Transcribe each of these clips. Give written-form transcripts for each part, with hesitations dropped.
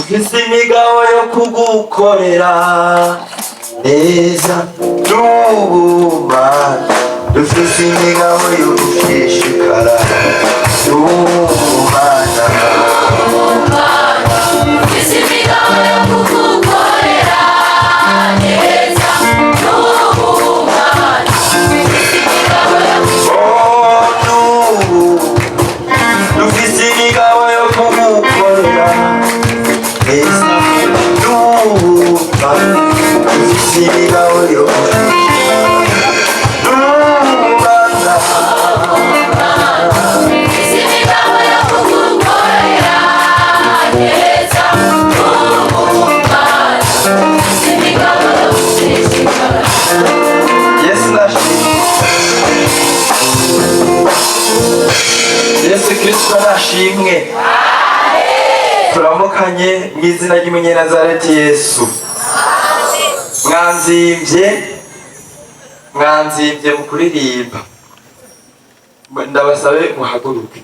dufise imigabo yo kugukorera neza n'ubumana, dufise imigabo yo gushishikara n'ubumana, dufise imigabo yo kugukorera neza n'ubumana, dufise imigabo yo dufise imigabo yo kugukorera neza n'ubumana, dufise imigabo yo Yesu Kristo nashimwe. Turamukanye mu izina ry'Umunyenazareti Yesu. Mwanzimvye mu kuririmba, ndabasabe muhaguruke.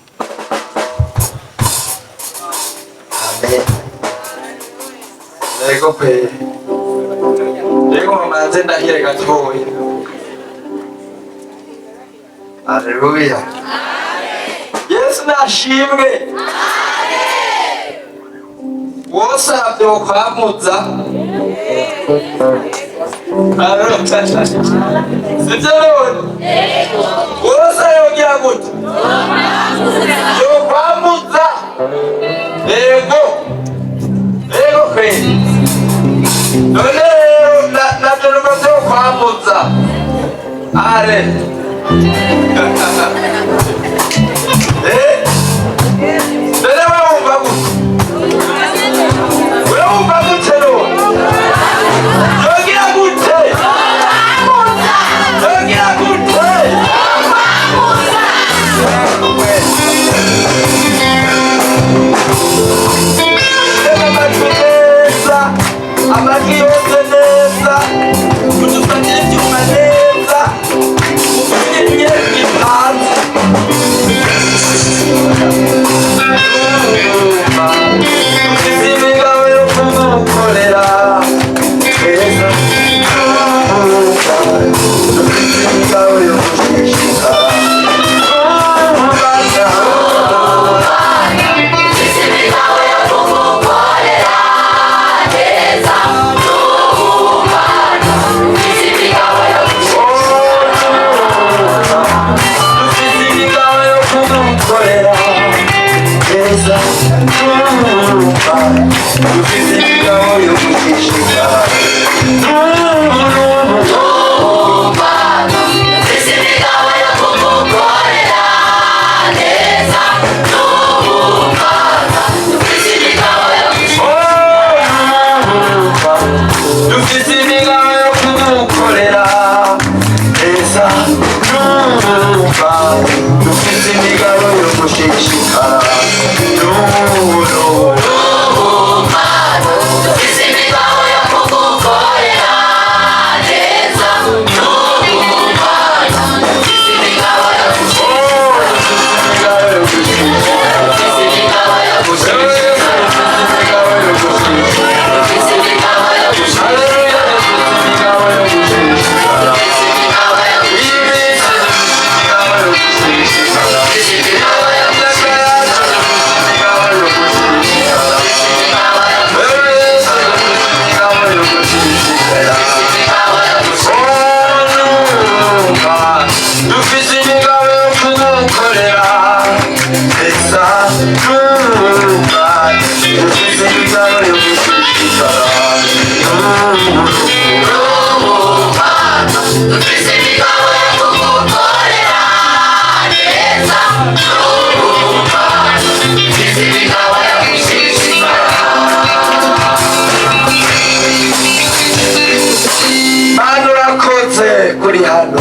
Amen. Yego pe. Yego manze ndahire gatoya. Haleluya. Yesu nashimwe. Wose avyo kwamuza. Sivyo none? Wose yogira gute? Yo kwamuza. Yego kweli. None naturuka vyo kwamuza. Ale. None wumva gute? Wumva gute none? Yogira gute? Yogira gute? Amajwi yose neza, udufatire ivyuma neza, uvuge gipanze. Dufise imigabo yo kugukorera neza, dufise imigabo yo gushishikara. Kuri hano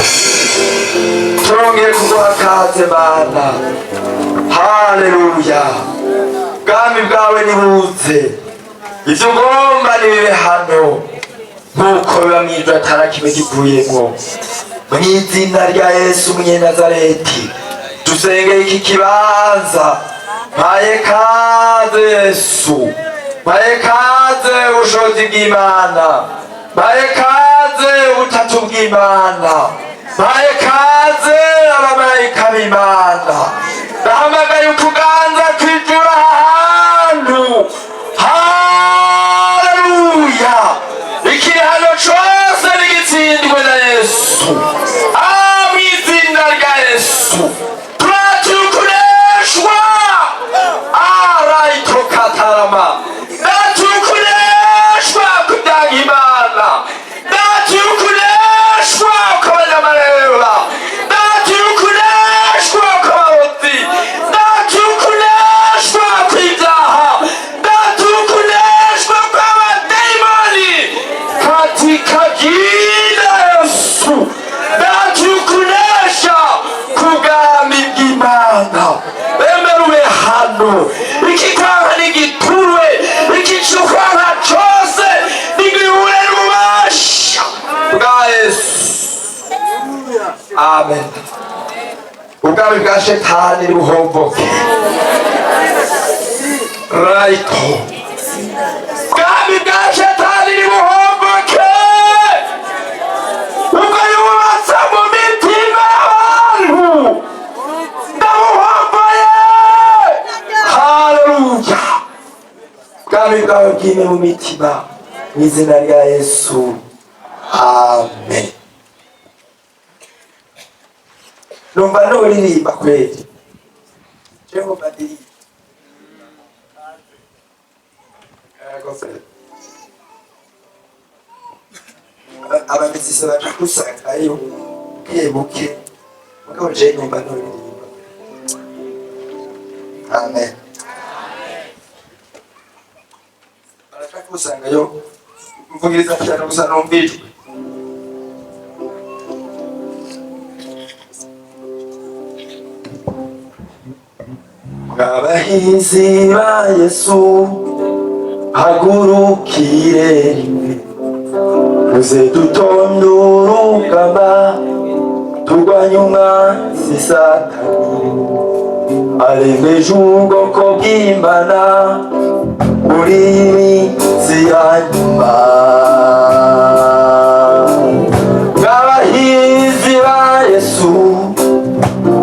turongeye kuguha kaze Mana. Haleluya. Bwami bwawe nibuze, ivyo ugomba nibibe hano nkuko biba mw'ijuru atana kimwe kivuyemwo. Mw'izina rya Yesu Umunyenazareti dusengeye iki kibanza, mpaye kaze Yesu bahekaze ubushobozi bw'Imana, bahekaze ubutatu bw'Imana, bahekaze abamarayika b'Imana. Ndahamagaye ukuganza kw'ijuru ahantu. Haleluya! Ikihano cose nigitsindwe na Yesu. Mw'izina rya Yesu turatukureshwa. Araitokatarama ndatukureshwa kudanga Imana, ndatukureshwa kw'abanyamareba, ndatukureshwa kw'abarozi, ndatukureshwa kw'ivyaha, ndatukureshwa kw'abadayimoni katika jina Yesu. Ndatukuresha kubwami bw'Imana. Bemeruwe hano ikikwanka nigiturwe, ikicukwanka cose nigihure n'ububasha bwa Yesu. Amen. Ubwami bwa shetani buhomboke. Raito. Ubwami bwa shetani buhomboke. Ubwo yubatse mu mitima y'abantu ndabuhomboye. Haleluya. Ubwami bwawe bwime mu mitima mw'izina rya Yesu. Amen. Numva nuririmba kweli. Jehova ndirimba. Abamizisi baje kusangayo buke mugabo je numva nuririmba. Amen. Baraje kusangayo mvugiriza cyane gusa numvijwe. Abahizi ba Yesu hagurukire rimwe, muze dutonde urugamba turwanye umwanzi Satani arembeje ubwoko bw'Imana muri iyi minsi ya nyuma. Abahizi ba Yesu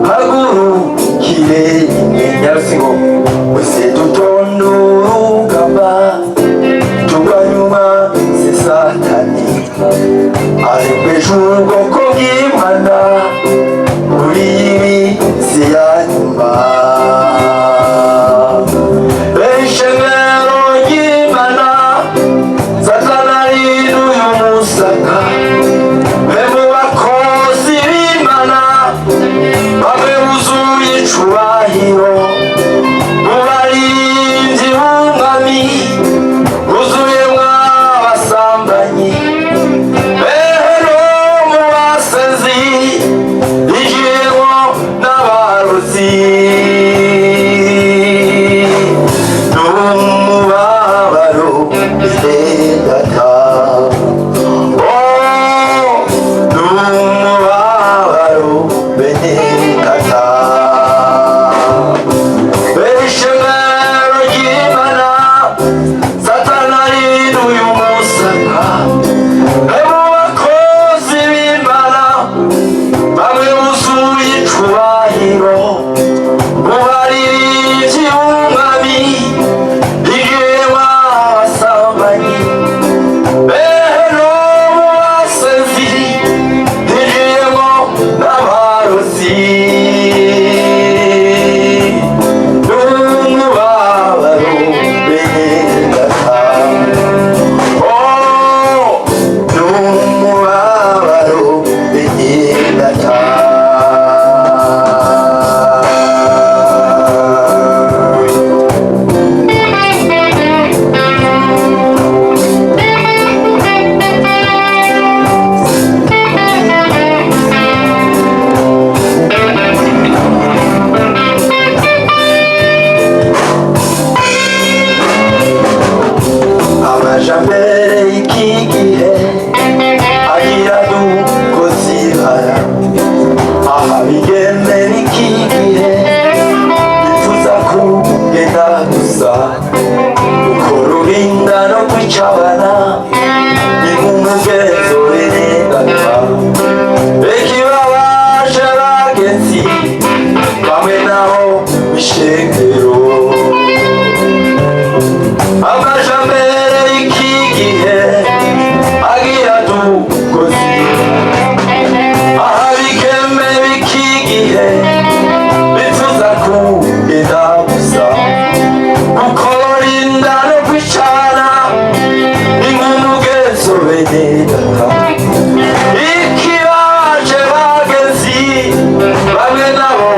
hagurukire rimwe, nyarusingo muze dutonde urugamba turwanye umwanzi Satani arembeje ubwoko bw'Imana muri iyi minsi ya nyuma. Ishengero kwicabana ni nk'umugenzo w'ingata ikibabaje bagenzi bamwe nabo bishengero amajambere y'iki gihe agira dukozi aha bikeme b'iki gihe bifuza kugenda gusa gukora inda no kwicana ni nk'umugenzo w'ingata ikibabaje bagenzi bamwe nabo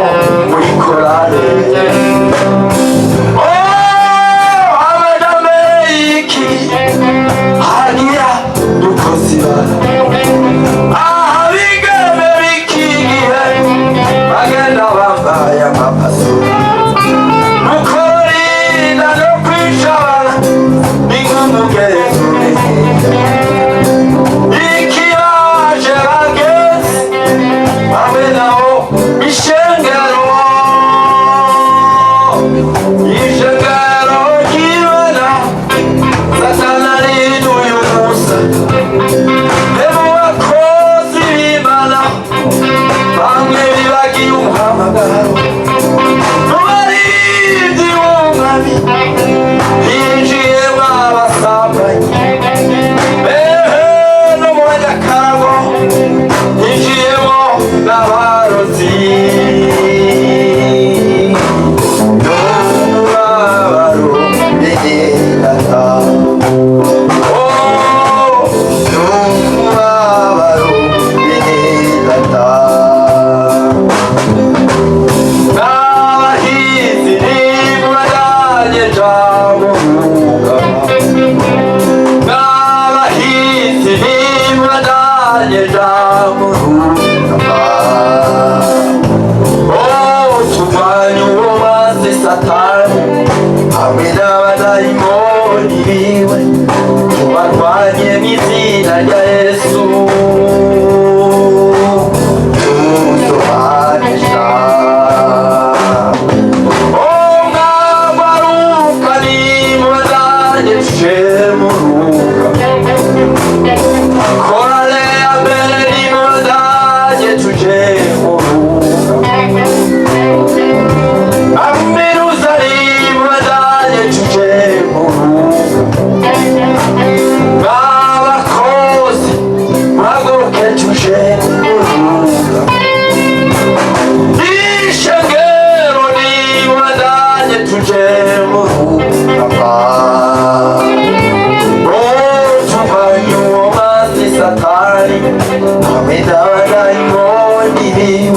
muri korale hagira dukozibara aha bigeme b'iki gihe bagenda bambaye amapaso gukora inda no kwicabana ni nk'umugenzo ikibaje bagenzi bamwe nabo ishengero ry'Imana Satana riduye ubusa mu bakozi b'Imana bamwe bibagiye umuhamagaro mu barinzi b'umwami hinjiyemwo abasambanyi no mu banyakarago hinjiyemwo n'abarozi n'umubabaro n'ingata n'umubabaro n'ingata n'abahizi n'imuranye jamuruga n'abahizi n'imuranye jamuruga tuvanye uwo mazi satani hamwe n'abadayimoni biwe tubarwanye mw'izina rya Yesu tuzobanesha mwagwaruka nimubandanye tuje mu ruga korale ya mbere nimubandanye tuje mu ruga Yerusalemu badanye tuje mu ruga n'abakozi muhaguruke tuje mu ruga ishengero nimubandanye tuje mu ruga tuvanye uwo mazi satani hamwe n'abadayimoni biwe